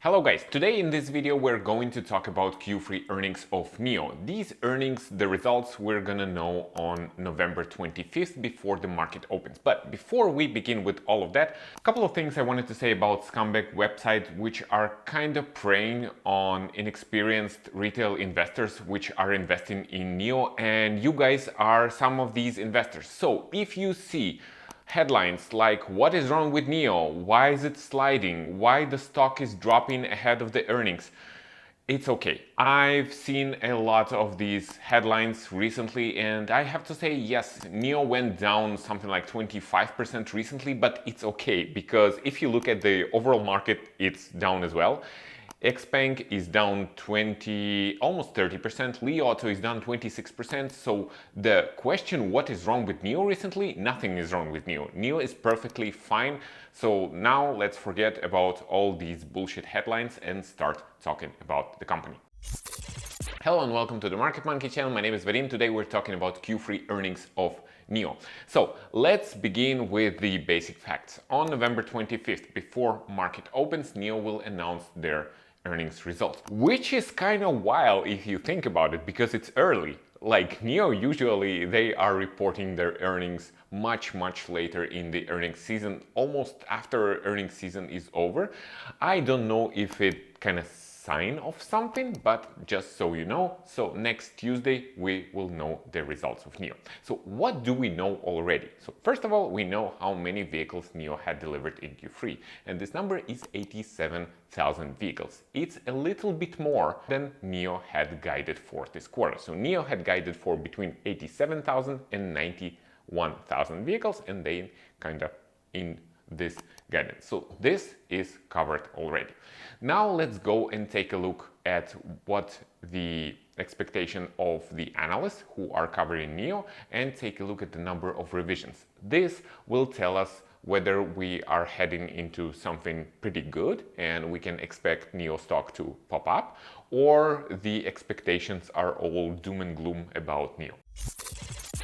Hello guys, today in this video we're going to talk about Q3 earnings of NIO. These earnings, the results we're gonna know on November 25th before the market opens. But before we begin with all of that, a couple of things I wanted to say about scumbag websites which are kind of preying on inexperienced retail investors which are investing in NIO, and you guys are some of these investors. So if you see headlines like "What is wrong with NIO? Why is it sliding? Why the stock is dropping ahead of the earnings?" It's okay. I've seen a lot of these headlines recently, and I have to say, yes, NIO went down something like 25% recently, but it's okay because if you look at the overall market, it's down as well. Xpeng is down 20, almost 30%. Li Auto is down 26%. So the question, what is wrong with NIO recently? Nothing is wrong with NIO. NIO is perfectly fine. So now let's forget about all these bullshit headlines and start talking about the company. Hello and welcome to the Market Monkey channel. My name is Vadim. Today we're talking about Q3 earnings of NIO. So let's begin with the basic facts. On November 25th, before market opens, NIO will announce their earnings results, which is kind of wild if you think about it, because it's early. Like NIO, usually they are reporting their earnings much later in the earnings season, almost after earnings season is over. I don't know if it kind of sign of something, but just so you know, so next Tuesday we will know the results of NIO. So what do we know already? So first of all, we know how many vehicles NIO had delivered in Q3, and this number is 87,000 vehicles. It's a little bit more than NIO had guided for this quarter. So NIO had guided for between 87,000 and 91,000 vehicles, and they kind of in this guidance. So this is covered already. Now let's go and take a look at what the expectation of the analysts who are covering NIO, and take a look at the number of revisions. This will tell us whether we are heading into something pretty good and we can expect NIO stock to pop up, or the expectations are all doom and gloom about NIO.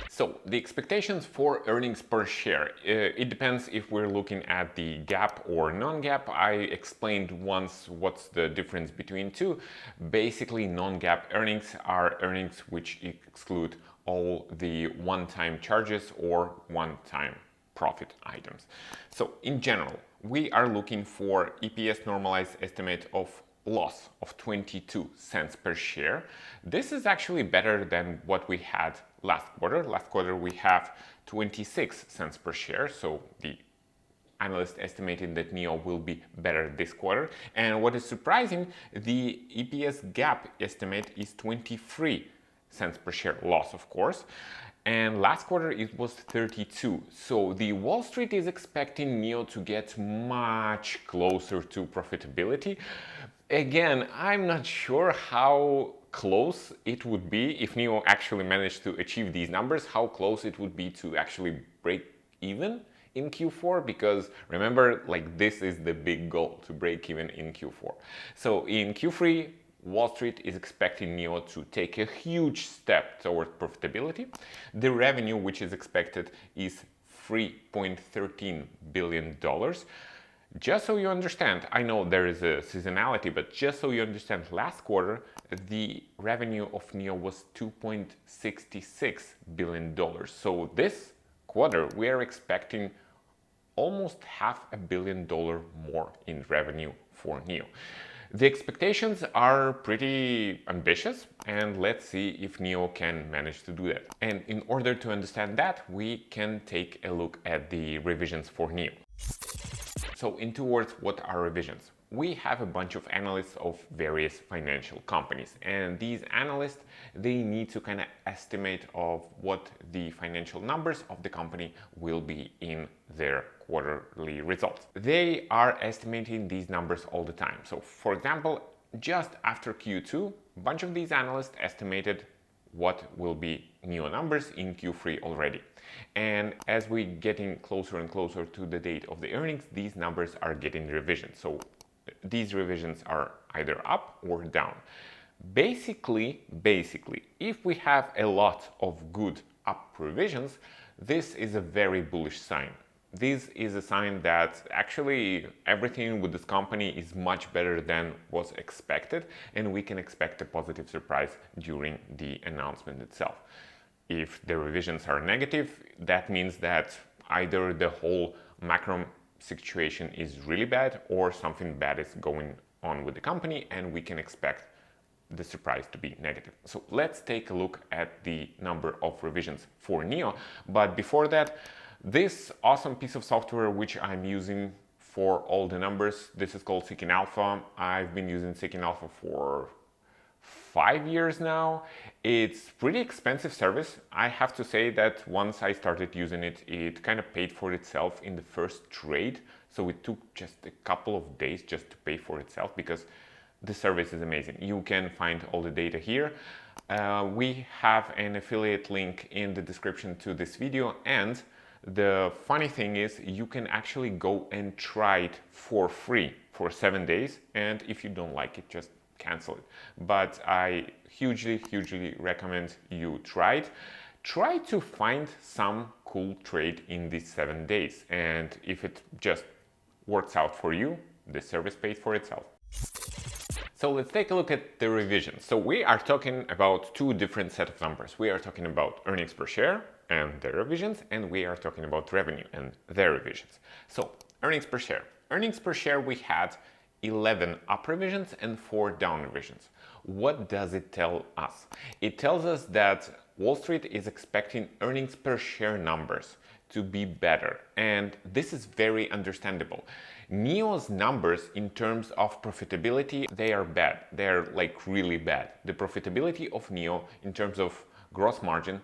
So the expectations for earnings per share, it depends if we're looking at the GAAP or non-GAAP. I explained once what's the difference between two. Basically, non-GAAP earnings are earnings which exclude all the one-time charges or one-time profit items. So in general, we are looking for EPS normalized estimate of loss of 22 cents per share. This is actually better than what we had last quarter. Last quarter we have 26 cents per share, so the analyst estimating that NIO will be better this quarter. And what is surprising, the EPS gap estimate is 23 cents per share loss, of course. And last quarter it was 32. So the Wall Street is expecting NIO to get much closer to profitability. Again, I'm not sure how close it would be if NIO actually managed to achieve these numbers, how close it would be to actually break even in Q4, because remember, like, this is the big goal, to break even in Q4. So in Q3, Wall Street is expecting NIO to take a huge step toward profitability. The revenue which is expected is $3.13 billion. Just so you understand, I know there is a seasonality, but just so you understand, last quarter the revenue of NIO was $2.66 billion. So this quarter we are expecting almost $500 million more in revenue for NIO. The expectations are pretty ambitious, and let's see if NIO can manage to do that. And in order to understand that, we can take a look at the revisions for NIO. So in 2 words, what are revisions? We have a bunch of analysts of various financial companies, and these analysts, they need to kind of estimate of what the financial numbers of the company will be in their quarterly results. They are estimating these numbers all the time. So for example, just after Q2, a bunch of these analysts estimated what will be NIO numbers in Q3 already. And as we getting closer and closer to the date of the earnings, these numbers are getting revisions. So these revisions are either up or down. Basically, if we have a lot of good up revisions, this is a very bullish sign. this is a sign that actually everything with this company is much better than was expected, and we can expect a positive surprise during the announcement itself. If the revisions are negative, that means that either the whole macro situation is really bad or something bad is going on with the company, and we can expect the surprise to be negative. So let's take a look at the number of revisions for NIO. But before that, this awesome piece of software which I'm using for all the numbers, this is called Seeking Alpha. I've been using Seeking Alpha for 5 years now. It's pretty expensive service. I have to say that once I started using it, it kind of paid for itself in the first trade. So it took just a couple of days just to pay for itself, because the service is amazing. You can find all the data here. We have an affiliate link in the description to this video, and the funny thing is you can actually go and try it for free for 7 days, and if you don't like it, just cancel it. But I hugely recommend you try it. Try to find some cool trade in these 7 days, and if it just works out for you, the service pays for itself. So let's take a look at the revisions. So we are talking about two different set of numbers. We are talking about earnings per share and their revisions, and we are talking about revenue and their revisions. So earnings per share. Earnings per share, we had 11 up revisions and 4 down revisions. What does it tell us? It tells us that Wall Street is expecting earnings per share numbers to be better, and this is very understandable. NIO's numbers in terms of profitability, they are bad. They're like really bad. The profitability of NIO in terms of gross margin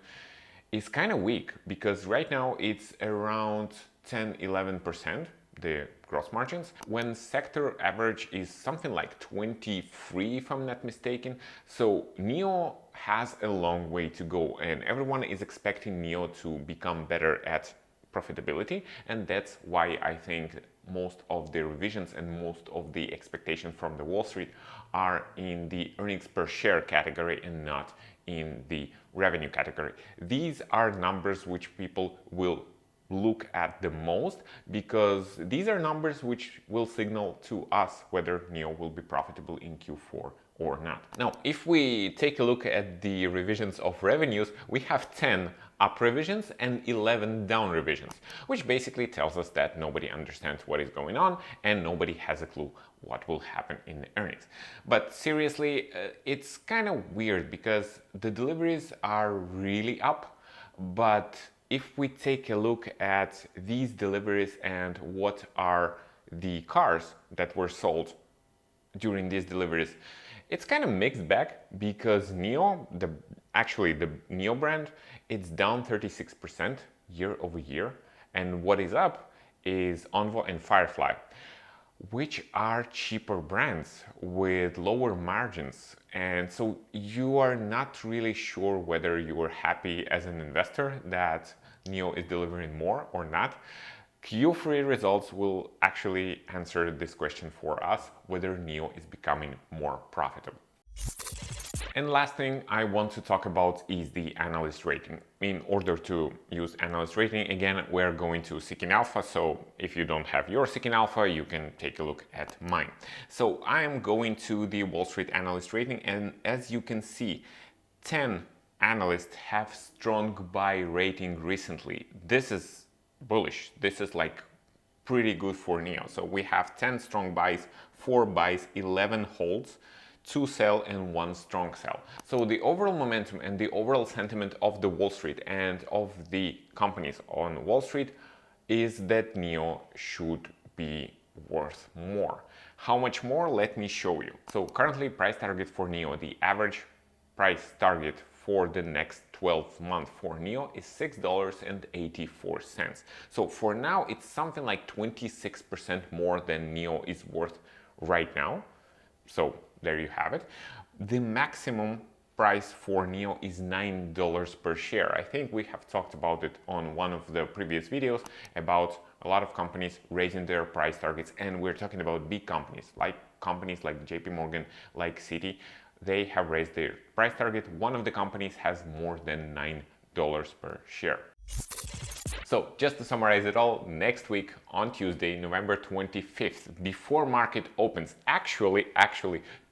is kind of weak, because right now it's around 10-11%, the gross margins, when sector average is something like 23, if I'm not mistaken. So NIO has a long way to go, and everyone is expecting NIO to become better at profitability, and that's why I think most of the revisions and most of the expectations from the Wall Street are in the earnings per share category and not in the revenue category. These are numbers which people will look at the most, because these are numbers which will signal to us whether NIO will be profitable in Q4 or not. Now, if we take a look at the revisions of revenues, we have 10 up revisions and 11 down revisions, which basically tells us that nobody understands what is going on and nobody has a clue what will happen in the earnings. But seriously, it's kind of weird, because the deliveries are really up, but if we take a look at these deliveries and what are the cars that were sold during these deliveries, it's kind of mixed bag, because NIO, the NIO brand, it's down 36% year over year, and what is up is Envo and Firefly, which are cheaper brands with lower margins, and so you are not really sure whether you are happy as an investor that NIO is delivering more or not. Q3 results will actually answer this question for us, whether NIO is becoming more profitable. And last thing I want to talk about is the analyst rating. In order to use analyst rating, again, we're going to Seeking Alpha. So if you don't have your Seeking Alpha, you can take a look at mine. So I am going to the Wall Street analyst rating, and as you can see, 10 analysts have strong buy rating recently. This is bullish. This is like pretty good for NIO. So we have 10 strong buys, 4 buys, 11 holds, 2 sell and 1 strong sell. So the overall momentum and the overall sentiment of the Wall Street and of the companies on Wall Street is that NIO should be worth more. How much more? Let me show you. So currently price target for NIO, the average price target for the next 12 months for NIO is $6.84. So for now, it's something like 26% more than NIO is worth right now. So there you have it. The maximum price for NIO is $9 per share. I think we have talked about it on one of the previous videos about a lot of companies raising their price targets, and we're talking about big companies like JP Morgan, like Citi. They have raised their price target. One of the companies has more than $9 per share. So just to summarize it all, next week on Tuesday, November 25th, before market opens, actually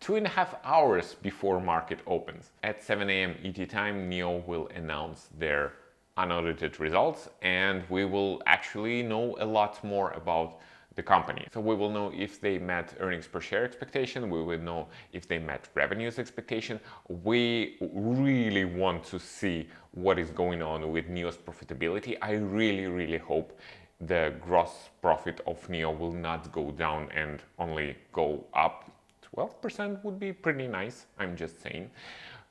2.5 hours before market opens, at 7 a.m. ET time, NIO will announce their unaudited results, and we will actually know a lot more about the company. So we will know if they met earnings per share expectation, we will know if they met revenues expectation. We really want to see what is going on with NIO's profitability. I really hope the gross profit of NIO will not go down and only go up. 12% would be pretty nice, I'm just saying.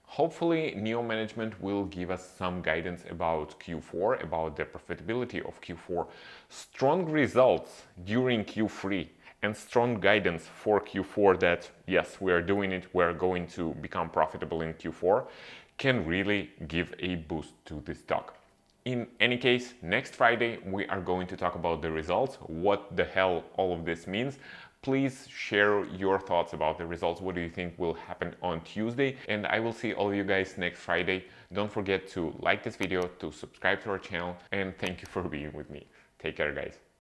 Hopefully, NIO management will give us some guidance about Q4, about the profitability of Q4. Strong results during Q3 and strong guidance for Q4 that, yes, we are doing it, we're going to become profitable in Q4, can really give a boost to this stock. In any case, next Friday, we are going to talk about the results, what the hell all of this means. Please share your thoughts about the results. What do you think will happen on Tuesday? And I will see all of you guys next Friday. Don't forget to like this video, to subscribe to our channel, and thank you for being with me. Take care, guys.